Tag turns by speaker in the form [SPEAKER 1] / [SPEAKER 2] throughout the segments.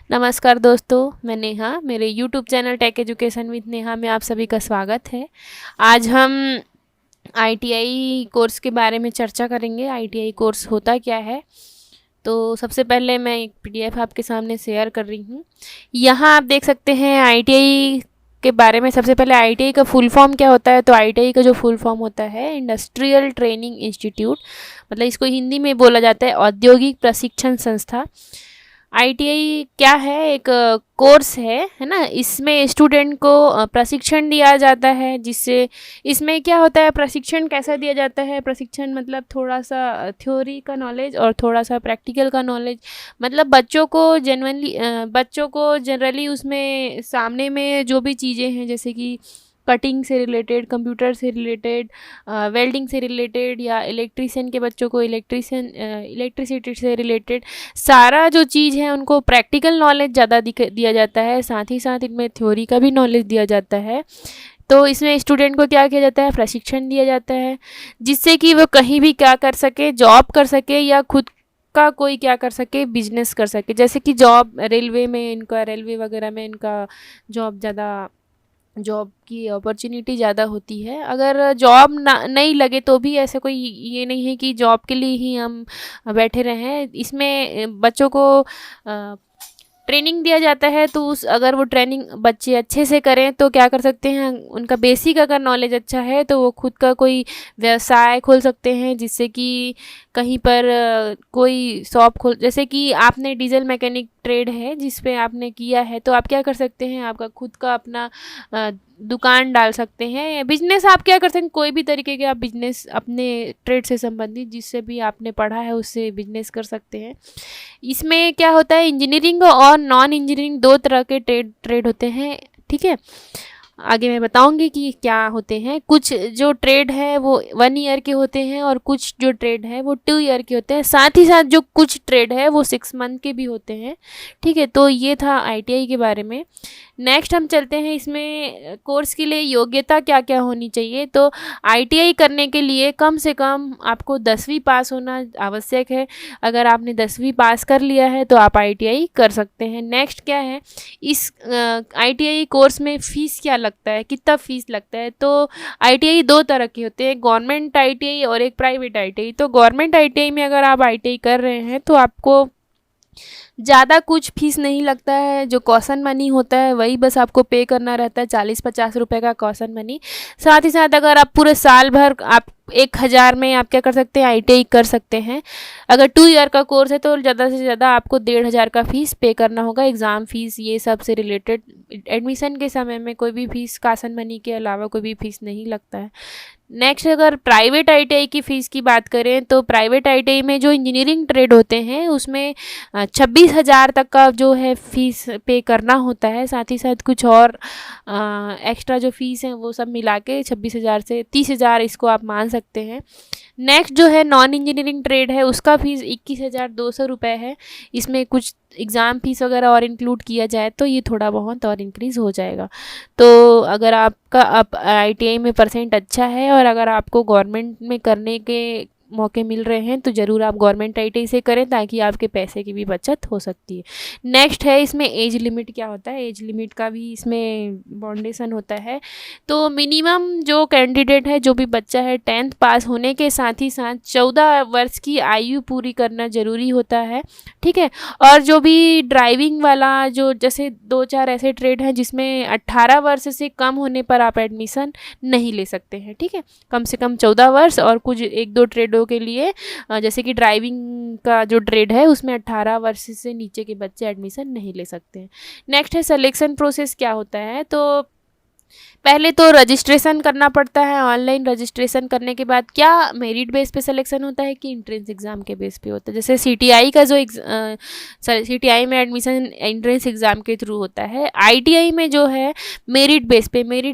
[SPEAKER 1] नमस्कार दोस्तों, मैं नेहा। मेरे YouTube channel Tech Education with Neha में आप सभी का स्वागत है। आज हम आईटीआई कोर्स के बारे में चर्चा करेंगे। आईटीआई कोर्स होता क्या है? तो सबसे पहले मैं एक पीडीएफ आपके सामने शेयर कर रही हूँ। यहाँ आप देख सकते हैं आईटीआई के बारे में। सबसे पहले आईटीआई का फुल फॉर्म क्या होता है? तो आईटीआई का जो फुल फॉर्म होता है इंडस्ट्रियल ट्रेनिंग इंस्टीट्यूट, मतलब इसको हिंदी में बोला जाता है औद्योगिक प्रशिक्षण संस्था। आईटीआई क्या है? एक कोर्स है ना। इसमें स्टूडेंट को प्रशिक्षण दिया जाता है, जिससे इसमें क्या होता है, प्रशिक्षण कैसा दिया जाता है? प्रशिक्षण मतलब थोड़ा सा थ्योरी का नॉलेज और थोड़ा सा प्रैक्टिकल का नॉलेज। मतलब बच्चों को जनरली उसमें सामने में जो भी चीज़ें हैं, जैसे कि कटिंग से रिलेटेड, कंप्यूटर से रिलेटेड, वेल्डिंग से रिलेटेड, या इलेक्ट्रीशियन के बच्चों को इलेक्ट्रिसिटी से रिलेटेड सारा जो चीज़ है उनको प्रैक्टिकल नॉलेज ज़्यादा दिया जाता है। साथ ही साथ इनमें थ्योरी का भी नॉलेज दिया जाता है। तो इसमें स्टूडेंट को क्या किया जाता है? प्रशिक्षण दिया जाता है, जिससे कि वो कहीं भी क्या कर सके, जॉब कर सके, या खुद का कोई क्या कर सके, बिजनेस कर सके। जैसे कि जॉब रेलवे वगैरह में इनका जॉब की अपॉर्चुनिटी ज़्यादा होती है। अगर जॉब ना नहीं लगे तो भी ऐसे कोई ये नहीं है कि जॉब के लिए ही हम बैठे रहें। इसमें बच्चों को ट्रेनिंग दिया जाता है, तो अगर वो ट्रेनिंग बच्चे अच्छे से करें तो क्या कर सकते हैं, उनका बेसिक अगर नॉलेज अच्छा है तो वो खुद का कोई व्यवसाय खोल सकते हैं। जिससे कि कहीं पर कोई शॉप खोल, जैसे कि आपने डीजल मैकेनिक ट्रेड है जिस पे आपने किया है, तो आप क्या कर सकते हैं, आपका खुद का अपना दुकान डाल सकते हैं। बिजनेस आप क्या कर सकते हैं, कोई भी तरीके के आप बिजनेस अपने ट्रेड से संबंधित जिससे भी आपने पढ़ा है उससे बिजनेस कर सकते हैं। इसमें क्या होता है, इंजीनियरिंग और नॉन इंजीनियरिंग दो तरह के ट्रेड होते हैं। ठीक है, आगे मैं बताऊंगी कि क्या होते हैं। कुछ जो ट्रेड है वो 1 ईयर के होते हैं, और कुछ जो ट्रेड है वो 2 ईयर के होते हैं। साथ ही साथ जो कुछ ट्रेड है वो 6 मंथ के भी होते हैं। ठीक है, तो ये था आईटीआई के बारे में। नेक्स्ट हम चलते हैं, इसमें कोर्स के लिए योग्यता क्या क्या होनी चाहिए। तो आईटीआई करने के लिए कम से कम आपको 10वीं पास होना आवश्यक है। अगर आपने 10वीं पास कर लिया है तो आप आईटीआई कर सकते हैं। नेक्स्ट क्या है, इस आईटीआई कोर्स में फ़ीस क्या लगता है, कितना फ़ीस लगता है? तो आईटीआई दो तरह के होते हैं, गवर्नमेंट आईटीआई और एक प्राइवेट आईटीआई। तो गवर्नमेंट आईटीआई में अगर आप आईटीआई कर रहे हैं तो आपको ज़्यादा कुछ फीस नहीं लगता है। जो कॉशन मनी होता है वही बस आपको पे करना रहता है, 40-50 रुपये का कॉशन मनी। साथ ही साथ अगर आप पूरे साल भर आप 1,000 में आप क्या कर सकते हैं, आईटीआई कर सकते हैं। अगर 2 ईयर का कोर्स है तो ज़्यादा से ज़्यादा आपको 1,500 का फ़ीस पे करना होगा, एग्ज़ाम फ़ीस ये सब से रिलेटेड। एडमिशन के समय में कोई भी फ़ीस कॉशन मनी के अलावा कोई भी फ़ीस नहीं लगता है। नेक्स्ट, अगर प्राइवेट आईटीआई की फ़ीस की बात करें तो प्राइवेट आईटीआई में जो इंजीनियरिंग ट्रेड होते हैं उसमें 26,000 तक का जो है फ़ीस पे करना होता है। साथ ही साथ कुछ और एक्स्ट्रा जो फ़ीस है वो सब मिला के 26,000 से 30,000 इसको आप मान सकते हैं। नेक्स्ट जो है नॉन इंजीनियरिंग ट्रेड है, उसका फ़ीस 21,200 रुपये है। इसमें कुछ एग्ज़ाम फ़ीस वगैरह और इंक्लूड किया जाए तो ये थोड़ा बहुत और इंक्रीज़ हो जाएगा। तो अगर आपका अब आईटीआई में परसेंट अच्छा है और अगर आपको गवर्नमेंट में करने के मौके मिल रहे हैं तो ज़रूर आप गवर्नमेंट आईटीआई से करें, ताकि आपके पैसे की भी बचत हो सकती है। नेक्स्ट है, इसमें एज लिमिट क्या होता है? एज लिमिट का भी इसमें बाउंडेशन होता है। तो मिनिमम जो कैंडिडेट है, जो भी बच्चा है, 10th पास होने के साथ ही साथ 14 वर्ष की आयु पूरी करना ज़रूरी होता है। ठीक है, और जो भी ड्राइविंग वाला, जो जैसे 2-4 ऐसे ट्रेड हैं जिसमें 18 वर्ष से कम होने पर आप एडमिशन नहीं ले सकते हैं। ठीक है, कम से कम 14 वर्ष, और कुछ 1-2 ट्रेडों के लिए जैसे कि ड्राइविंग का जो ट्रेड है उसमें 18 वर्ष से नीचे के बच्चे एडमिशन नहीं ले सकते हैं। नेक्स्ट है, सिलेक्शन प्रोसेस क्या होता है? तो पहले तो रजिस्ट्रेशन करना पड़ता है। ऑनलाइन रजिस्ट्रेशन करने के बाद क्या मेरिट बेस पे सिलेक्शन होता है कि एंट्रेंस एग्ज़ाम के बेस पे होता है? जैसे सीटीआई का जो सीटीआई में एडमिशन एंट्रेंस एग्ज़ाम के थ्रू होता है। आईटीआई में जो है मेरिट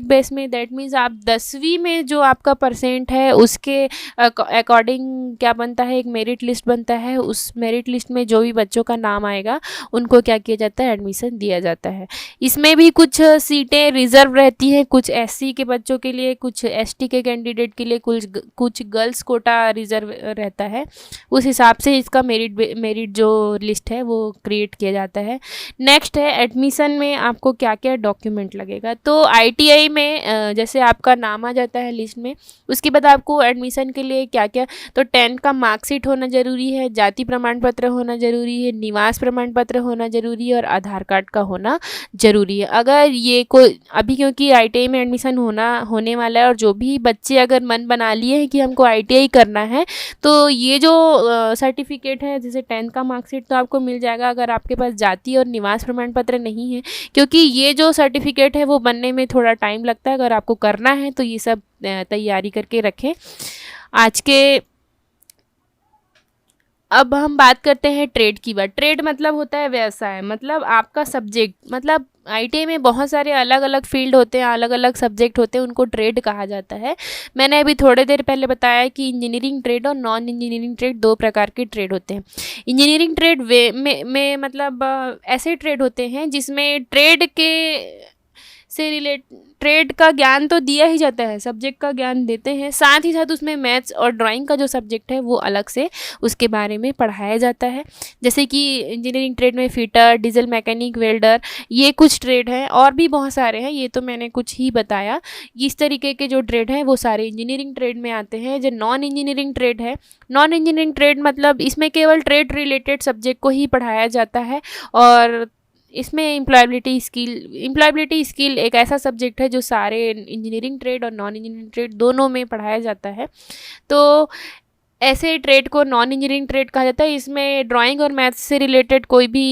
[SPEAKER 1] बेस में दैट मीन्स आप 10वीं में जो आपका परसेंट है उसके अकॉर्डिंग क्या बनता है, एक मेरिट लिस्ट बनता है। उस मेरिट लिस्ट में जो भी बच्चों का नाम आएगा उनको क्या किया जाता है, एडमिशन दिया जाता है। इसमें भी कुछ सीटें रिज़र्व रहती दी है, कुछ एससी के बच्चों के लिए, कुछ एसटी के कैंडिडेट के लिए, कुछ गर्ल्स कोटा रिजर्व रहता है। उस हिसाब से इसका मेरिट जो लिस्ट है वो क्रिएट किया जाता है। नेक्स्ट है एडमिशन में आपको क्या क्या डॉक्यूमेंट लगेगा। तो आईटीआई में जैसे आपका नाम आ जाता है लिस्ट में, उसके बाद आपको एडमिशन के लिए क्या क्या, तो 10 का मार्कशीट होना ज़रूरी है, जाति प्रमाण पत्र होना ज़रूरी है, निवास प्रमाण पत्र होना ज़रूरी है और आधार कार्ड का होना ज़रूरी है। अगर ये कोई अभी, क्योंकि आईटीआई में एडमिशन होने वाला है, और जो भी बच्चे अगर मन बना लिए हैं कि हमको आईटीआई करना है, तो ये जो सर्टिफिकेट है जैसे 10 का मार्कशीट तो आपको मिल जाएगा अगर आपके पास जाति और निवास प्रमाण पत्र नहीं है, क्योंकि ये जो सर्टिफिकेट है वो बनने में थोड़ा टाइम लगता है। अगर आपको करना है तो ये सब तैयारी करके रखें। आज के अब हम बात करते हैं ट्रेड की बात। ट्रेड मतलब होता है व्यवसाय, मतलब आपका सब्जेक्ट, मतलब आईटीआई में बहुत सारे अलग अलग फील्ड होते हैं, अलग अलग सब्जेक्ट होते हैं, उनको ट्रेड कहा जाता है। मैंने अभी थोड़े देर पहले बताया कि इंजीनियरिंग ट्रेड और नॉन इंजीनियरिंग ट्रेड दो प्रकार के ट्रेड होते हैं। इंजीनियरिंग ट्रेड में मतलब ऐसे ट्रेड होते हैं जिसमें ट्रेड का ज्ञान तो दिया ही जाता है, सब्जेक्ट का ज्ञान देते हैं, साथ ही साथ उसमें मैथ्स और ड्राइंग का जो सब्जेक्ट है वो अलग से उसके बारे में पढ़ाया जाता है। जैसे कि इंजीनियरिंग ट्रेड में फिटर, डीजल मैकेनिक, वेल्डर, ये कुछ ट्रेड हैं, और भी बहुत सारे हैं, ये तो मैंने कुछ ही बताया। इस तरीके के जो ट्रेड हैं वो सारे इंजीनियरिंग ट्रेड में आते हैं। जो नॉन इंजीनियरिंग ट्रेड है, नॉन इंजीनियरिंग ट्रेड मतलब इसमें केवल ट्रेड रिलेटेड सब्जेक्ट को ही पढ़ाया जाता है, और इसमें एम्प्लॉयबिलिटी स्किल एक ऐसा सब्जेक्ट है जो सारे इंजीनियरिंग ट्रेड और नॉन इंजीनियरिंग ट्रेड दोनों में पढ़ाया जाता है। तो ऐसे ट्रेड को नॉन इंजीनियरिंग ट्रेड कहा जाता है। इसमें ड्राइंग और मैथ्स से रिलेटेड कोई भी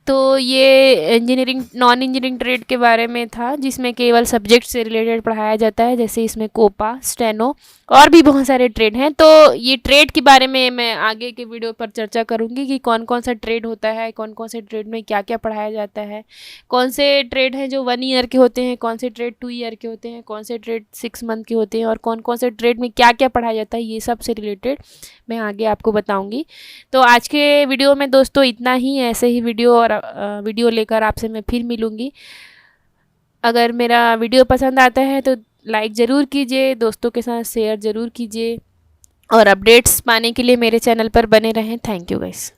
[SPEAKER 1] तो ये नॉन इंजीनियरिंग ट्रेड के बारे में था, जिसमें केवल सब्जेक्ट से रिलेटेड पढ़ाया जाता है। जैसे इसमें कोपा, स्टेनो और भी बहुत सारे ट्रेड हैं। तो ये ट्रेड के बारे में मैं आगे के वीडियो पर चर्चा करूंगी कि कौन कौन सा ट्रेड होता है, कौन कौन से ट्रेड में क्या क्या पढ़ाया जाता है, कौन से ट्रेड हैं जो 1 ईयर के होते हैं, कौन से ट्रेड 2 ईयर के होते हैं, कौन से ट्रेड 6 मंथ के होते हैं, और कौन कौन से ट्रेड में क्या क्या पढ़ाया जाता है, ये सब से रिलेटेड मैं आगे आपको बताऊँगी। तो आज के वीडियो में दोस्तों इतना ही। ऐसे ही वीडियो लेकर आपसे मैं फिर मिलूँगी। अगर मेरा वीडियो पसंद आता है तो लाइक ज़रूर कीजिए, दोस्तों के साथ शेयर ज़रूर कीजिए, और अपडेट्स पाने के लिए मेरे चैनल पर बने रहें। Thank you guys.